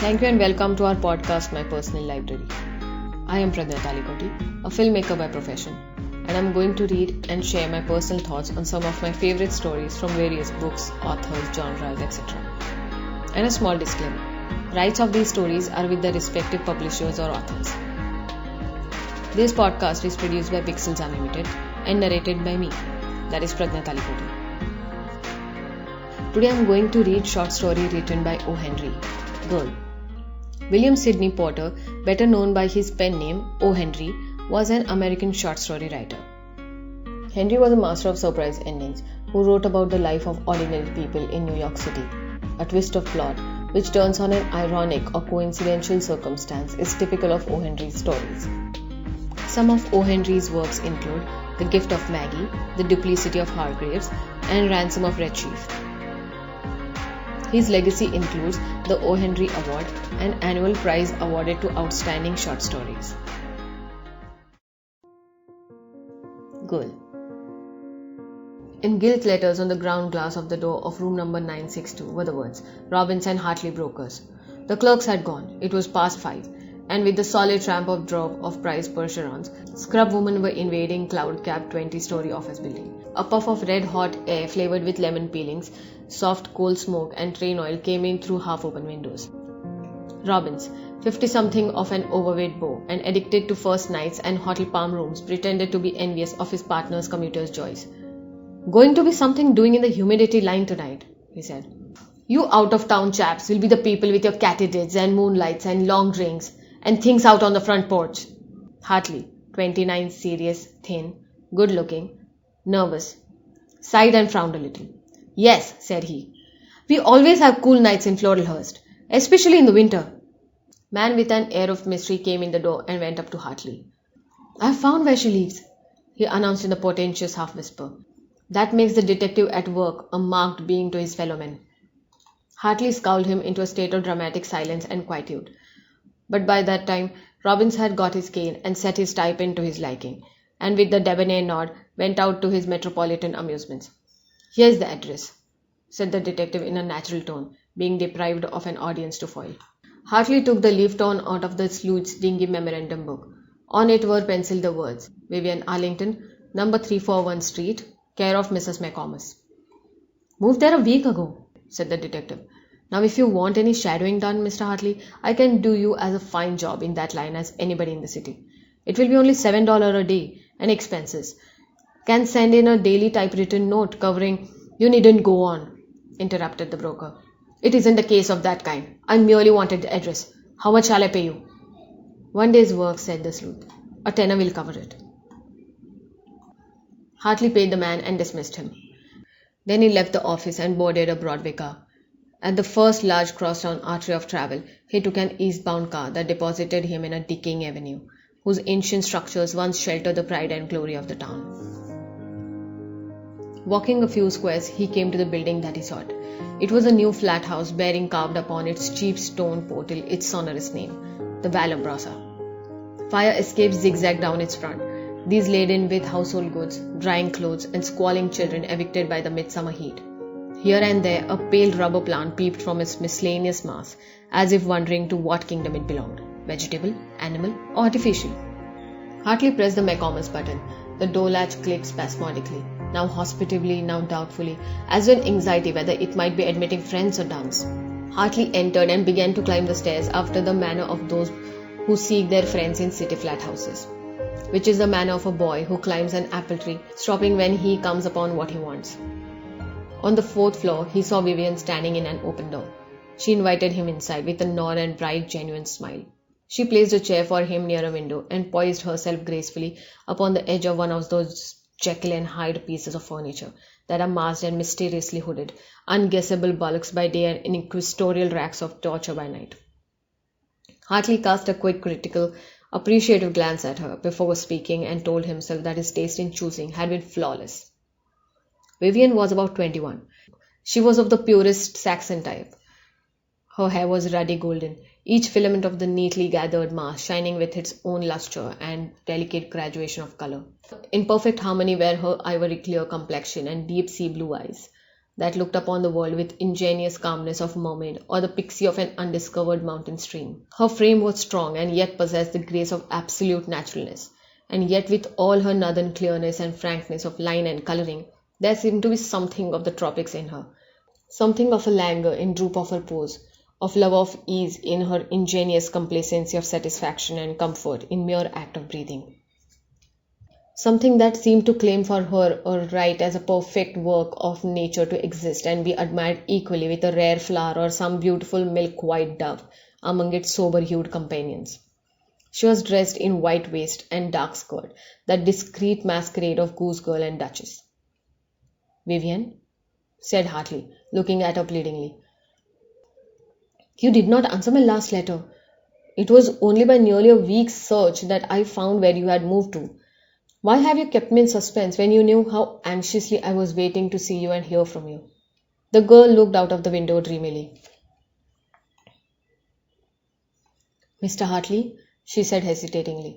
Thank you and welcome to our podcast, My Personal Library. I am Pradnya Talikoti, a filmmaker by profession, and I'm going to read and share my personal thoughts on some of my favorite stories from various books, authors, genres, etc. And a small disclaimer, rights of these stories are with the respective publishers or authors. This podcast is produced by Pixels Unlimited and narrated by me, that is Pradnya Talikoti. Today I'm going to read short story written by O. Henry, Girl. William Sidney Porter, better known by his pen name O. Henry, was an American short story writer. Henry was a master of surprise endings who wrote about the life of ordinary people in New York City. A twist of plot, which turns on an ironic or coincidental circumstance, is typical of O. Henry's stories. Some of O. Henry's works include The Gift of Maggie, The Duplicity of Hargreaves, and Ransom of Red Chief. His legacy includes the O. Henry Award, an annual prize awarded to outstanding short stories. Girl. In gilt letters on the ground glass of the door of room number 962 were the words, Robinson Hartley Brokers. The clerks had gone. It was past 5, and with the solid tramp of drop of price Percherons, scrub women were invading cloud-capped 20-story office building. A puff of red-hot air flavored with lemon peelings, soft coal smoke and train oil came in through half-open windows. Robbins, 50-something of an overweight beau and addicted to first nights and hotel palm rooms, pretended to be envious of his partner's commuter's joys. Going to be something doing in the humidity line tonight, he said. You out-of-town chaps will be the people with your katydids and moonlights and long drinks and things out on the front porch. Hartley, 29, serious, thin, good-looking, nervous, sighed and frowned a little. Yes, said he. We always have cool nights in Florilhurst, especially in the winter. Man with an air of mystery came in the door and went up to Hartley. I've found where she lives, he announced in a portentous half-whisper. That makes the detective at work a marked being to his fellow men. Hartley scowled him into a state of dramatic silence and quietude. But by that time, Robbins had got his cane and set his stipend to his liking, and with the debonair nod, went out to his metropolitan amusements. Here's the address, said the detective in a natural tone, being deprived of an audience to foil. Hartley took the leaf torn out of the sleuth's dingy memorandum book. On it were penciled the words, Vivian Arlington, number 341 Street, care of Mrs. McComas. Moved there a week ago, said the detective. Now if you want any shadowing done, Mr. Hartley, I can do you as a fine job in that line as anybody in the city. It will be only $7 a day and expenses. Can send in a daily typewritten note covering... You needn't go on, interrupted the broker. It isn't a case of that kind. I merely wanted the address. How much shall I pay you? 1 day's work, said the sleuth. A tenner will cover it. Hartley paid the man and dismissed him. Then he left the office and boarded a Broadway car. At the first large crosstown artery of travel, he took an eastbound car that deposited him in a decaying avenue, whose ancient structures once sheltered the pride and glory of the town. Walking a few squares, he came to the building that he sought. It was a new flat house bearing carved upon its cheap stone portal its sonorous name, the Valobrosa. Fire escapes zigzagged down its front, these laden with household goods, drying clothes, and squalling children evicted by the midsummer heat. Here and there, a pale rubber plant peeped from its miscellaneous mass, as if wondering to what kingdom it belonged, vegetable, animal, or artificial. Hartley pressed the McComas button. The door latch clicked spasmodically, now hospitably, now doubtfully, as with anxiety whether it might be admitting friends or duns. Hartley entered and began to climb the stairs after the manner of those who seek their friends in city flat houses, which is the manner of a boy who climbs an apple tree, stopping when he comes upon what he wants. On the 4th floor, he saw Vivian standing in an open door. She invited him inside with a nod and bright, genuine smile. She placed a chair for him near a window and poised herself gracefully upon the edge of one of those Jekyll and Hyde pieces of furniture that are masked and mysteriously hooded, unguessable bulks by day and inquisitorial racks of torture by night. Hartley cast a quick, critical, appreciative glance at her before speaking and told himself that his taste in choosing had been flawless. Vivian was about 21. She was of the purest Saxon type. Her hair was ruddy golden, each filament of the neatly gathered mass shining with its own lustre and delicate graduation of color. In perfect harmony were her ivory clear complexion and deep sea blue eyes, that looked upon the world with ingenious calmness of a mermaid or the pixie of an undiscovered mountain stream. Her frame was strong and yet possessed the grace of absolute naturalness, and yet with all her northern clearness and frankness of line and colouring, there seemed to be something of the tropics in her, something of a languor in droop of her pose, of love of ease in her ingenious complacency of satisfaction and comfort in mere act of breathing. Something that seemed to claim for her a right as a perfect work of nature to exist and be admired equally with a rare flower or some beautiful milk-white dove among its sober-hued companions. She was dressed in white waist and dark skirt, that discreet masquerade of goose girl and duchess. "Vivian," said Hartley, looking at her pleadingly, "you did not answer my last letter. It was only by nearly a week's search that I found where you had moved to. Why have you kept me in suspense when you knew how anxiously I was waiting to see you and hear from you?" The girl looked out of the window dreamily. "Mr. Hartley," she said hesitatingly,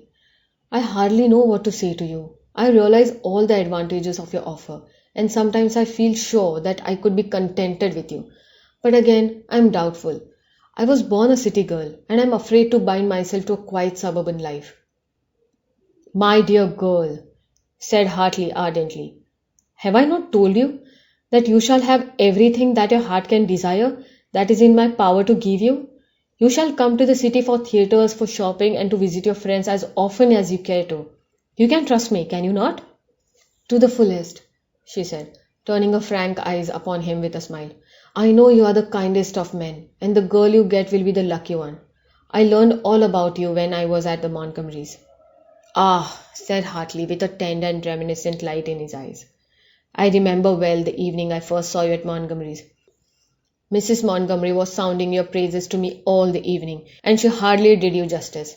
"I hardly know what to say to you. I realize all the advantages of your offer, and sometimes I feel sure that I could be contented with you. But again, I am doubtful. I was born a city girl, and I am afraid to bind myself to a quiet suburban life." "My dear girl," said Hartley ardently, "have I not told you that you shall have everything that your heart can desire, that is in my power to give you? You shall come to the city for theatres, for shopping, and to visit your friends as often as you care to. You can trust me, can you not?" "To the fullest," she said, turning her frank eyes upon him with a smile. "I know you are the kindest of men, and the girl you get will be the lucky one. I learned all about you when I was at the Montgomerys." "Ah," said Hartley with a tender and reminiscent light in his eyes. "I remember well the evening I first saw you at Montgomery's. Mrs. Montgomery was sounding your praises to me all the evening, and she hardly did you justice.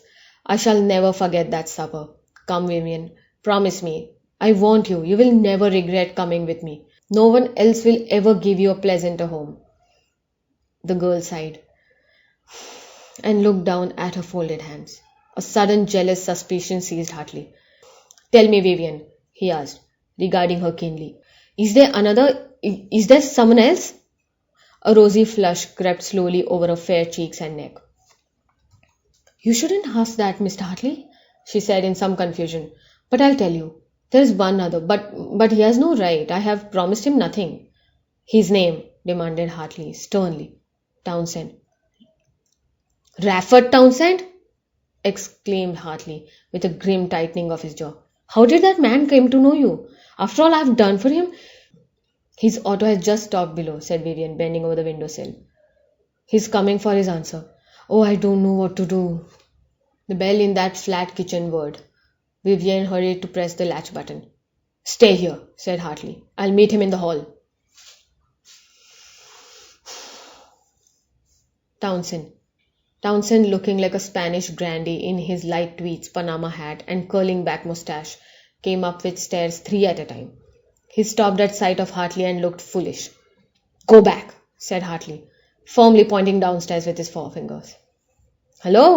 I shall never forget that supper. Come, Vivian, promise me. I want you. You will never regret coming with me. No one else will ever give you a pleasanter home." The girl sighed and looked down at her folded hands. A sudden jealous suspicion seized Hartley. "Tell me, Vivian," he asked, regarding her keenly. Is there someone else?" A rosy flush crept slowly over her fair cheeks and neck. "You shouldn't ask that, Mr. Hartley," she said in some confusion. "But I'll tell you. There is one other, but he has no right. I have promised him nothing." "His name?" demanded Hartley sternly. "Townsend." "Rafford Townsend?" exclaimed Hartley, with a grim tightening of his jaw. "How did that man come to know you? After all I have done for him—" "His auto has just stopped below," said Vivian, bending over the window-sill. "He's coming for his answer. Oh, I don't know what to do." The bell in that flat kitchen whirred. Vivian hurried to press the latch button. "Stay here," said Hartley. "I'll meet him in the hall." Townsend. Townsend, looking like a Spanish grandee in his light tweeds, Panama hat, and curling back moustache, came up with stairs 3 at a time. He stopped at sight of Hartley and looked foolish. "Go back," said Hartley, firmly pointing downstairs with his forefingers. "Hello,"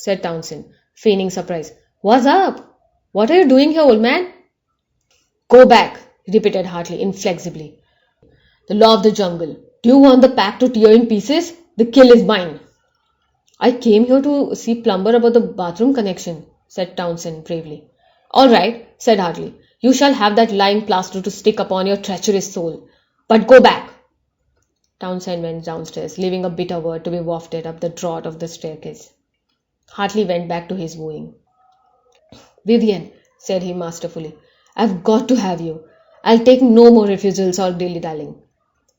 said Townsend, feigning surprise. "What's up? What are you doing here, old man?" "Go back," repeated Hartley inflexibly. "The law of the jungle. Do you want the pack to tear in pieces? The kill is mine." "I came here to see Plumber about the bathroom connection," said Townsend bravely. "All right," said Hartley. "You shall have that lying plaster to stick upon your treacherous soul. But go back." Townsend went downstairs, leaving a bitter word to be wafted up the draught of the staircase. Hartley went back to his wooing. "Vivian," said he masterfully, "I've got to have you. I'll take no more refusals or dilly-dallying."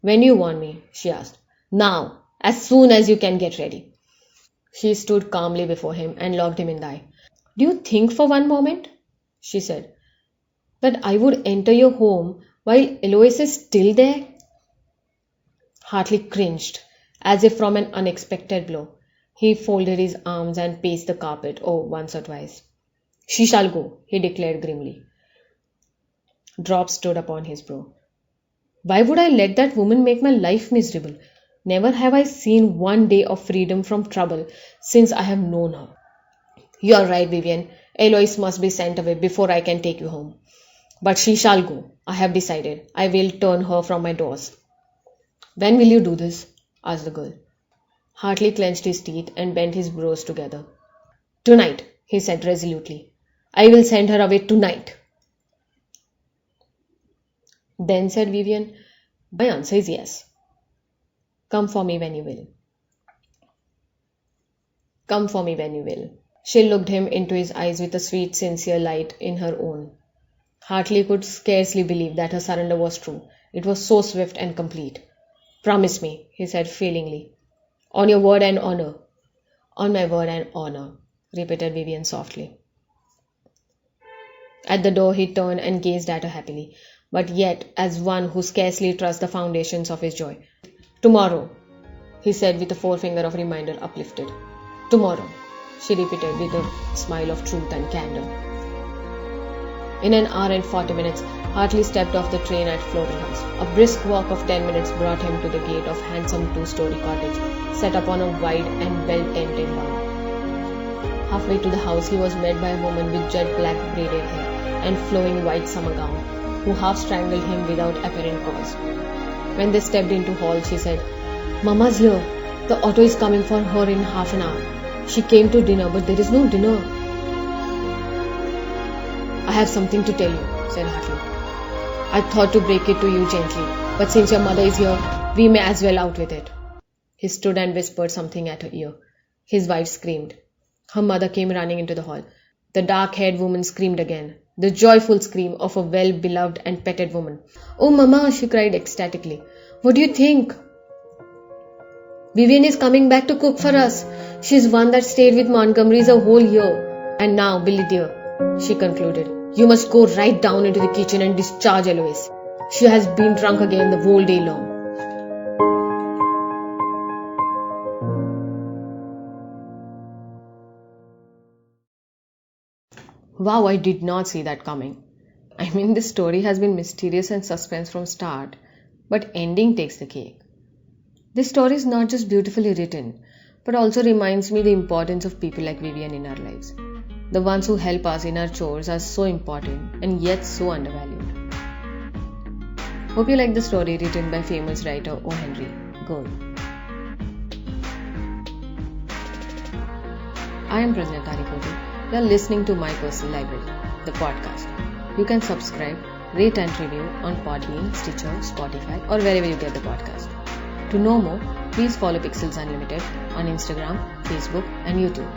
"When do you want me?" she asked. "Now, as soon as you can get ready." She stood calmly before him and looked him in the eye. "Do you think for one moment," she said, "that I would enter your home while Eloise is still there?" Hartley cringed, as if from an unexpected blow. He folded his arms and paced the carpet, once or twice. "She shall go," he declared grimly. Drops stood upon his brow. "Why would I let that woman make my life miserable? Never have I seen one day of freedom from trouble since I have known her." "You are right, Vivian. Eloise must be sent away before I can take you home. But she shall go. I have decided. I will turn her from my doors." When will you do this? Asked the girl. Hartley clenched his teeth and bent his brows together. Tonight, he said resolutely. I will send her away tonight. Then, said Vivian, my answer is yes. Come for me when you will. Come for me when you will. She looked him into his eyes with a sweet, sincere light in her own. Hartley could scarcely believe that her surrender was true. It was so swift and complete. Promise me, he said feelingly. On your word and honor. On my word and honor, repeated Vivian softly. At the door he turned and gazed at her happily, but yet as one who scarcely trusts the foundations of his joy. Tomorrow, he said with a forefinger of reminder uplifted. Tomorrow, she repeated with a smile of truth and candor. In an hour and 40 minutes, Hartley stepped off the train at Floral House. A brisk walk of 10 minutes brought him to the gate of handsome 2-story cottage, set upon a wide and well-tended lawn. Halfway to the house, he was met by a woman with jet black braided hair and flowing white summer gown, who half strangled him without apparent cause. When they stepped into hall, she said, Mama's here. The auto is coming for her in half an hour. She came to dinner, but there is no dinner. I have something to tell you, said Hartley. I thought to break it to you gently, but since your mother is here, we may as well out with it. He stood and whispered something at her ear. His wife screamed. Her mother came running into the hall. The dark-haired woman screamed again, the joyful scream of a well-beloved and petted woman. Oh, Mama, she cried ecstatically. What do you think? Vivian is coming back to cook for us. She's one that stayed with Montgomery's a whole year. And now, Billy dear, she concluded, you must go right down into the kitchen and discharge Eloise. She has been drunk again the whole day long. Wow, I did not see that coming. I mean, this story has been mysterious and suspense from start, but ending takes the cake. This story is not just beautifully written, but also reminds me the importance of people like Vivian in our lives. The ones who help us in our chores are so important and yet so undervalued. Hope you like the story written by famous writer O. Henry Gould. I am Prajna Karikoti. You are listening to My Personal Library, the podcast. You can subscribe, rate and review on Podbean, Stitcher, Spotify or wherever you get the podcast. To know more, please follow Pixels Unlimited on Instagram, Facebook and YouTube.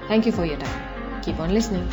Thank you for your time. Keep on listening.